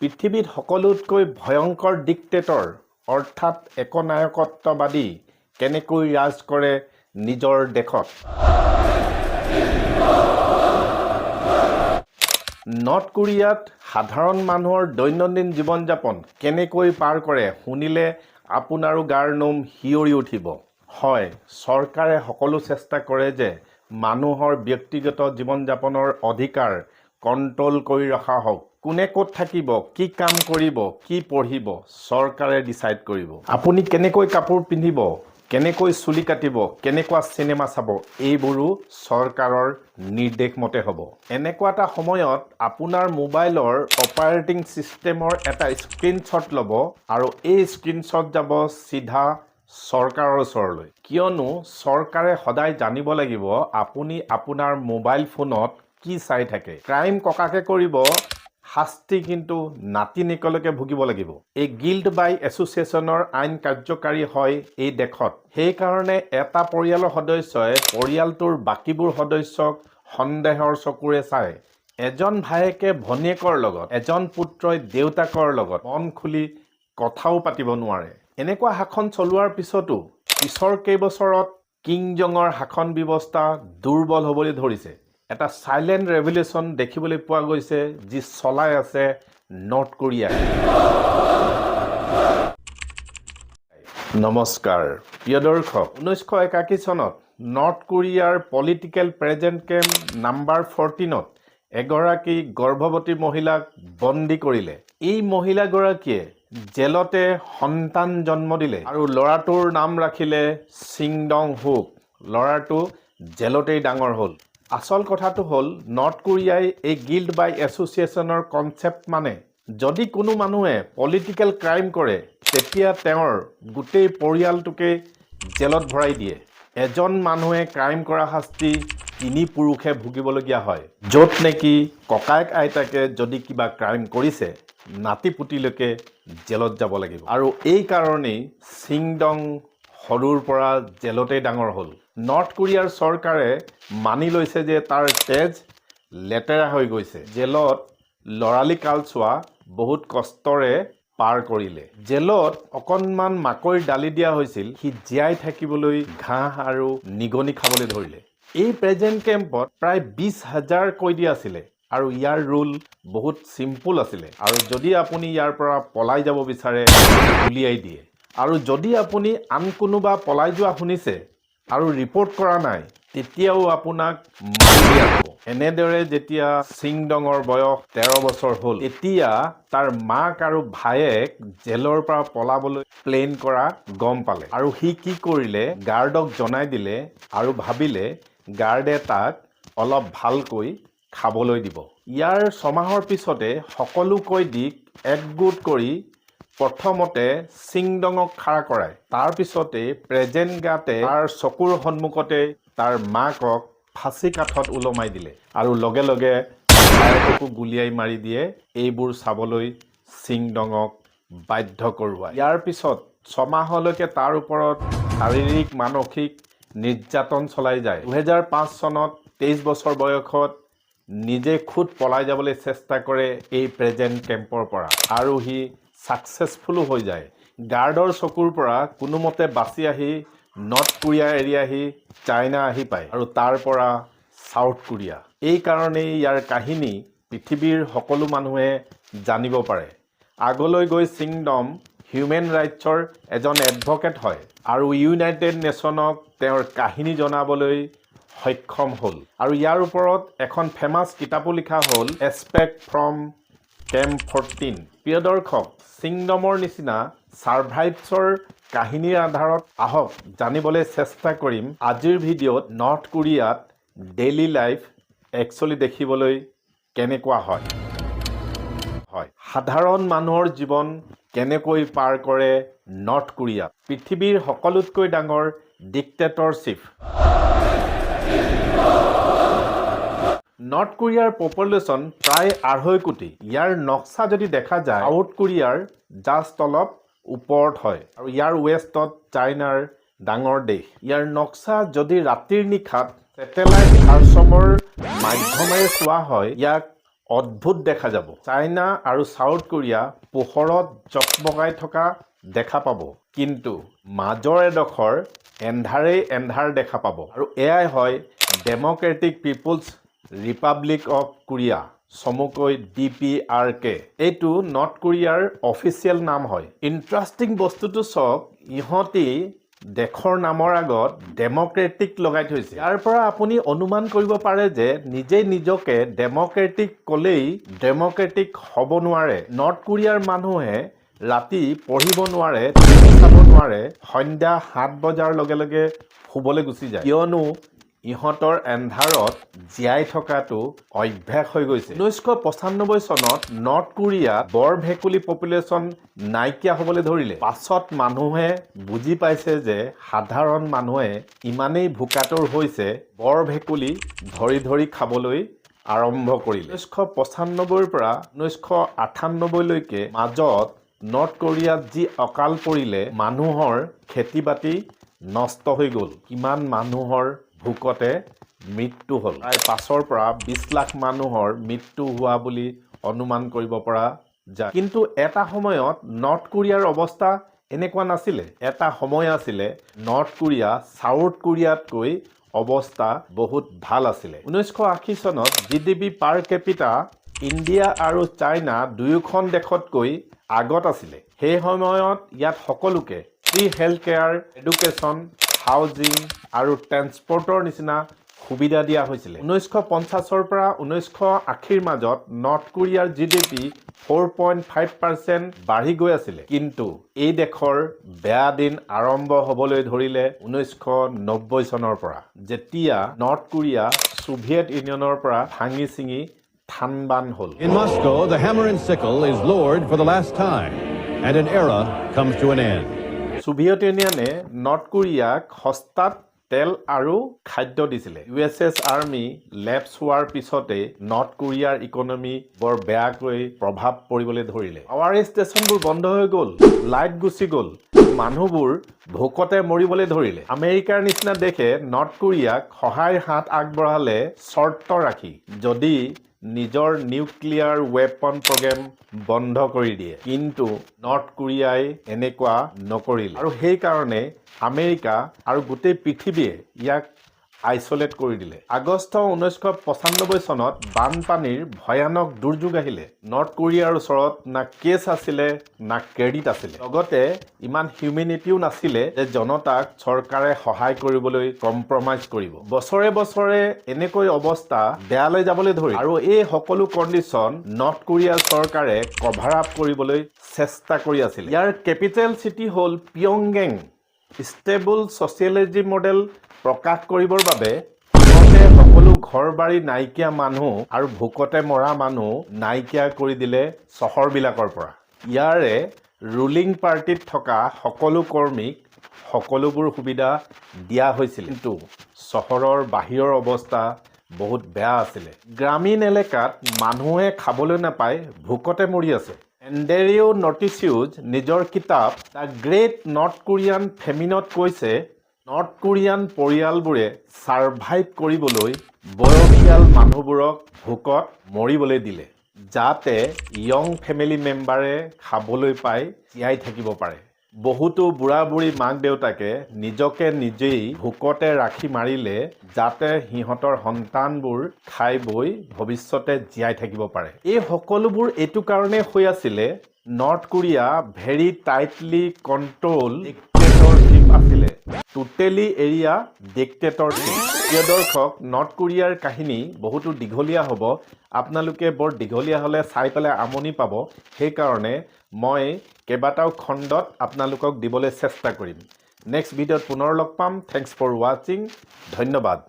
পৃথিৱীত সকলোতকৈ ভয়ংকৰ ডিক্টেটৰ অৰ্থাৎ একনায়কত্ববাদী কেনেকৈ ৰাজ কৰে নিজৰ দেশত। নৰ্থ কোৰিয়াত সাধাৰণ মানুহৰ দৈনন্দিন জীৱন যাপন কেনেকৈ পাৰ কৰে শুনিলে আপোনাৰো গাৰ নোম হিয়ৰি উঠিব। হয়, চৰকাৰে সকলো চেষ্টা কৰে যে মানুহৰ ব্যক্তিগত জীৱন যাপনৰ অধিকাৰ কণ্ট্ৰল কৰি ৰখা হওক। কোনে ক'ত থাকিব, কি কাম কৰিব, কি পঢ়িব চৰকাৰে ডিচাইড কৰিব। আপুনি কেনেকৈ কাপোৰ পিন্ধিব, কেনেকৈ চুলি কাটিব, কেনেকুৱা চিনেমা চাব, এইবোৰো চৰকাৰৰ নিৰ্দেশ মতে হ'ব। এনেকুৱা এটা সময়ত আপোনাৰ মোবাইলৰ অপাৰেটিং ছিষ্টেমৰ এটা স্ক্ৰীনশ্বট ল'ব আৰু এই স্ক্ৰীনশ্বট যাব চিধা চৰকাৰৰ ওচৰলৈ। কিয়নো চৰকাৰে সদায় জানিব লাগিব আপুনি আপোনাৰ মোবাইল ফোনত কি চাই থাকে। ক্ৰাইম ককাকে কৰিব, শাস্তি কিন্তু নাতিনিকলৈকে ভুগিব লাগিব। এই গিল্ট বাই এছ'চিয়েশ্যনৰ আইন কাৰ্যকাৰী হয় এই দেশত। সেইকাৰণে এটা পৰিয়ালৰ সদস্যই পৰিয়ালটোৰ বাকীবোৰ সদস্যক সন্দেহৰ চকুৰে চায়। এজন ভায়েকে ভনীয়েকৰ লগত, এজন পুত্ৰই দেউতাকৰ লগত মন খুলি কথাও পাতিব নোৱাৰে। এনেকুৱা শাসন চলোৱাৰ পিছতো পিছৰ কেইবছৰত কিং জঙৰ শাসন ব্যৱস্থা দুৰ্বল হ'বলৈ ধৰিছে। এটা চাইলেণ্ট ৰেভলিউশ্যন দেখিবলৈ পোৱা গৈছে যি চলাই আছে নৰ্থ কোৰিয়াই। নমস্কাৰ প্ৰিয় দৰ্শক, 1981 চনত নৰ্থ কোৰিয়াৰ পলিটিকেল প্ৰেজেণ্ট কেম্প নাম্বাৰ 14ত এগৰাকী গৰ্ভৱতী মহিলাক বন্দী কৰিলে। এই মহিলাগৰাকীয়ে জেলতে সন্তান জন্ম দিলে আৰু ল'ৰাটোৰ নাম ৰাখিলে ছিংডং হুক। ল'ৰাটো জেলতেই ডাঙৰ হ'ল। আচল কথাটো হ'ল নৰ্থ কোৰিয়াই এই গিল্ট বাই এছ'চিয়েশ্যনৰ কনচেপ্ট মানে যদি কোনো মানুহে পলিটিকেল ক্ৰাইম কৰে তেতিয়া তেওঁৰ গোটেই পৰিয়ালটোকে জেলত ভৰাই দিয়ে। এজন মানুহে ক্ৰাইম কৰা শাস্তি 3 পুৰুষে ভুগিবলগীয়া হয়। য'ত নেকি ককায়েক আইতাকে যদি কিবা ক্ৰাইম কৰিছে নাতিপুতিলৈকে জেলত যাব লাগিব। আৰু এই কাৰণেই ছিংডং সৰুৰ পৰা জেলতেই ডাঙৰ হ'ল। নৰ্থ কোৰিয়াৰ চৰকাৰে মানি লৈছে যে তাৰ তেজ লেতেৰা হৈ গৈছে। জেলত লৰালি কালচোৱা বহুত কষ্টৰে পাৰ কৰিলে। জেলত অকণমান মাকৈৰ দালি দিয়া হৈছিল, সি জীয়াই থাকিবলৈ ঘাঁহ আৰু নিগনি খাবলৈ ধৰিলে। এই প্ৰেজেণ্ট কেম্পত প্ৰায় 20,000 কয়দী আছিলে আৰু ইয়াৰ ৰুল বহুত চিম্পুল আছিলে। আৰু যদি আপুনি ইয়াৰ পৰা পলাই যাব বিচাৰে উলিয়াই দিয়ে। আৰু যদি আপুনি আন কোনোবা পলাই যোৱা শুনিছে আৰু ৰিপৰ্ট কৰা নাই তেতিয়াও আপোনাক মাৰি দিয়া হ'ব। এনেদৰে যেতিয়া ছিংডঙৰ বয়স 13 বছৰ হ'ল তেতিয়া তাৰ মাক আৰু ভায়েক জেলৰ পৰা পলাবলৈ প্লেন কৰা গম পালে। আৰু সি কি কৰিলে, গাৰ্ডক জনাই দিলে আৰু ভাবিলে গাৰ্ডে তাক অলপ ভালকৈ খাবলৈ দিব। ইয়াৰ ছমাহৰ পিছতে সকলো কয়দীক একগোট কৰি প্ৰথমতে ছিংডঙক খাৰা কৰায়। তাৰ পিছতে প্ৰেজেণ্ট গাতে তাৰ চকুৰ সন্মুখতে তাৰ মাকক ফাঁচী কাঠত ওলমাই দিলে আৰু লগে লগে ভায়েককো গুলিয়াই মাৰি দিয়ে। এইবোৰ চাবলৈ ছিংডঙক বাধ্য কৰোৱায়। ইয়াৰ পিছত 6 মাহলৈকে তাৰ ওপৰত শাৰীৰিক মানসিক নিৰ্যাতন চলাই যায়। 2005 চনত 23 বছৰ বয়সত নিজে খুদ পলাই যাবলৈ চেষ্টা কৰে এই প্ৰেজেণ্ট কেম্পৰ পৰা আৰু সি ছাকচেছফুলো হৈ যায়। গাৰ্ডৰ চকুৰ পৰা কোনোমতে বাচি আহি নৰ্থ কোৰিয়া এৰি আহি চাইনা আহি পায় আৰু তাৰ পৰা ছাউথ কোৰিয়া। এই কাৰণেই ইয়াৰ কাহিনী পৃথিৱীৰ সকলো মানুহে জানিব পাৰে। আগলৈ গৈ ছিংডম হিউমেন ৰাইটছৰ এজন এডভকেট হয় আৰু ইউনাইটেড নেশ্যনক তেওঁৰ কাহিনী জনাবলৈ সক্ষম হ'ল। আৰু ইয়াৰ ওপৰত এখন ফেমাছ কিতাপো লিখা হ'ল, এস্কেপ ফ্ৰম কেম্প 14। প্ৰিয় দৰ্শক, ছিংডমৰ নিচিনা ছাৰ্ভাইভছৰ কাহিনীৰ আধাৰত আহক জানিবলৈ চেষ্টা কৰিম আজিৰ ভিডিঅ'ত নৰ্থ কোৰিয়াত ডেইলি লাইফ একচুৱেলি দেখিবলৈ কেনেকুৱা হয়। সাধাৰণ মানুহৰ জীৱন কেনেকৈ পাৰ কৰে নৰ্থ কোৰিয়াত। পৃথিৱীৰ সকলোতকৈ ডাঙৰ ডিক্টেটৰশ্বিপ। নৰ্থ কোৰিয়াৰ পপুলেশ্যন প্ৰায় 2.5 কোটি। ইয়াৰ নক্সা যদি দেখা যায় সাউথ কোৰিয়াৰ জাষ্ট অলপ ওপৰত হয় আৰু ইয়াৰ ৱেষ্টত চাইনাৰ ডাঙৰ দেশ। ইয়াৰ নক্সা যদি ৰাতিৰ নিশাত ছেটেলাইট আৰ্চবৰ মাধ্যমেৰে চোৱা হয় ইয়াক অদ্ভুত দেখা যাব। চাইনা আৰু সাউথ কোৰিয়া পোহৰত জকমগাই থকা দেখা পাব, কিন্তু মাজৰ এডোখৰ এন্ধাৰ দেখা পাব। আৰু এয়াই হয় Democratic People's Republic of Korea, চমুকৈ DPRK। এইটো নৰ্থ কোৰিয়াৰ অফিচিয়েল নাম হয়। ইণ্টাৰেষ্টিং বস্তুটো চাওক, ইহঁতি দেশৰ নামৰ আগত ডেমক্ৰেটিক লগাই থৈছে। ইয়াৰ পৰা আপুনি অনুমান কৰিব পাৰে যে নিজেই নিজকে ডেমক্ৰেটিক ক'লেই ডেমক্ৰেটিক হ'ব নোৱাৰে। নৰ্থ কোৰিয়াৰ মানুহে ৰাতি পঢ়িব নোৱাৰে, টিভি চাব নোৱাৰে, সন্ধ্যা 7 বজাৰ লগে লগে শুবলৈ গুচি যায়, কিয়নো ইহঁতৰ এন্ধাৰত জীয়াই থকাটো অভ্যাস হৈ গৈছে। 1995 চনত নৰ্থ কোৰিয়াত বৰ ভেকুলী পপুলেশ্যন নাইকিয়া হ'বলৈ ধৰিলে। পাছত মানুহে বুজি পাইছে যে সাধাৰণ মানুহে ইমানেই ভোকাতুৰ হৈছে, বৰ ভেকুলী ধৰি ধৰি খাবলৈ আৰম্ভ কৰিলে। 1995ৰ পৰা 1998 লৈকে মাজত নৰ্থ কোৰিয়াত যি অকাল পৰিলে, মানুহৰ খেতি বাতি নষ্ট হৈ গ'ল, কিমান মানুহৰ ভোকতে মৃত্যু হ'ল। প্ৰায় 5ৰ পৰা 20 লাখ মানুহৰ মৃত্যু হোৱা বুলি অনুমান কৰিব পৰা যায়। কিন্তু এটা সময়ত নৰ্থ কোৰিয়াৰ অৱস্থা এনেকুৱা নাছিলে। এটা সময় আছিলে নৰ্থ কোৰিয়া সাউথ কোৰিয়াতকৈ অৱস্থা বহুত ভাল আছিলে। 1980 চনত GDP পাৰ কেপিটা ইণ্ডিয়া আৰু চাইনা দুয়োখন দেশতকৈ আগত আছিলে। সেই সময়ত ইয়াত সকলোকে free health care, education, housing আৰু ট্ৰেন্সপৰ্টৰ নিচিনা সুবিধা দিয়া হৈছিলে। 1950ৰ পৰা 1980ৰ মাজত নৰ্থ কোৰিয়াৰ GDP 4.5% বাঢ়ি গৈ আছিলে। কিন্তু এই দেশৰ বেয়া দিন আৰম্ভ হ'বলৈ ধৰিলে 1990 চনৰ পৰা, যেতিয়া নৰ্থ কোৰিয়া ছোভিয়েট ইউনিয়নৰ পৰা ভাঙি ছিঙি থানবান হ'ল। In Moscow, the hammer and sickle is lowered for the last time, and an era comes to an end. Soviet ইউনিয়নে নৰ্থ কোৰিয়াক সস্তাত তেল আৰু খাদ্য দিছিলে। USS আৰ্মি লেপছ হোৱাৰ পিছতে নৰ্থ কোৰিয়াৰ ইকনমি বৰ বেয়াকৈ প্ৰভাৱ পৰিবলৈ ধৰিলে। পাৱাৰ ষ্টেচনবোৰ বন্ধ হৈ গ'ল, লাইট গুচি গ'ল, মানুহবোৰ ভোকতে মৰিবলৈ ধৰিলে। আমেৰিকাৰ নিচিনা দেশে নৰ্থ কোৰিয়াক সহায়ৰ হাত আগবঢ়ালে চৰ্ত ৰাখি, যদি নিজৰ নিউক্লিয়াৰ ৱেপন প্ৰগ্ৰেম বন্ধ কৰি দিয়ে। কিন্তু নৰ্থ কোৰিয়াই এনেকুৱা নকৰিলে, আৰু সেইকাৰণে আমেৰিকা আৰু গোটেই পৃথিৱীয়ে ইয়াক আইচলেট কৰি দিলে। আগষ্ট 1995 চনত বানপানীৰ ভয়ানক দুৰ্যোগ আহিলে। নৰ্থ কোৰিয়াৰ ওচৰত না কেছ আছিলে, না ক্ৰেডিট আছিলে। লগতে ইমান হিউমেনিটিও নাছিলে যে জনতাক চৰকাৰে সহায় কৰিবলৈ কম্প্ৰমাইজ কৰিব। বছৰে বছৰে এনেকৈ অৱস্থা বেয়ালৈ যাবলৈ ধৰিলে, আৰু এই সকলো কণ্ডিশ্যন নৰ্থ কোৰিয়াৰ চৰকাৰে কভাৰ আপ কৰিবলৈ চেষ্টা কৰি আছিল। ইয়াৰ কেপিটেল চিটি হ'ল পিয়ংগেং। ষ্টেবল ছ'চিয়েলজি মডেল প্ৰকাশ কৰিবৰ বাবে সিহঁতে সকলো ঘৰ বাৰী নাইকিয়া মানুহ আৰু ভোকতে মৰা মানুহ নাইকিয়া কৰি দিলে চহৰবিলাকৰ পৰা। ইয়াৰে ৰুলিং পাৰ্টিত থকা সকলো কৰ্মীক সকলোবোৰ সুবিধা দিয়া হৈছিল, কিন্তু চহৰৰ বাহিৰৰ অৱস্থা বহুত বেয়া আছিলে। গ্ৰামীণ এলেকাত মানুহে খাবলৈ নাপায় ভোকতে মৰি আছে। এণ্ডেৰিও নটিচিউজ নিজৰ কিতাপ দ্য গ্ৰেট নৰ্থ কোৰিয়ান ফেমিনত কৈছে, নৰ্থ কোৰিয়ান পৰিয়ালবোৰে ছাৰ্ভাইভ কৰিবলৈ বয়সীয়াল মানুহবোৰক ভোকত মৰিবলৈ দিলে, যাতে য়ং ফেমিলি মেম্বাৰে খাবলৈ পাই জীয়াই থাকিব পাৰে। বহুতো বুঢ়া বুঢ়ী মাক দেউতাকে নিজকে নিজেই ভোকতে ৰাখি মাৰিলে, যাতে সিহঁতৰ সন্তানবোৰ খাই বৈ ভৱিষ্যতে জীয়াই থাকিব পাৰে। এই সকলোবোৰ এইটো কাৰণে হৈ আছিলে, North Korea very tightly control dictatorship আছিলে। Totally area dictatorship. প্ৰিয় দৰ্শক, নৰ্থ কোৰিয়াৰ কাহিনী বহুতো দীঘলীয়া হ'ব। আপোনালোকে বৰ দীঘলীয়া হ'লে চাই পেলাই আমনি পাব। সেইকাৰণে মই কেইবাটাও খণ্ডত আপোনালোকক দিবলৈ চেষ্টা কৰিম। নেক্সট ভিডিঅ'ত পুনৰ লগ পাম। থেংকছ ফৰ ৱাচিং। ধন্যবাদ।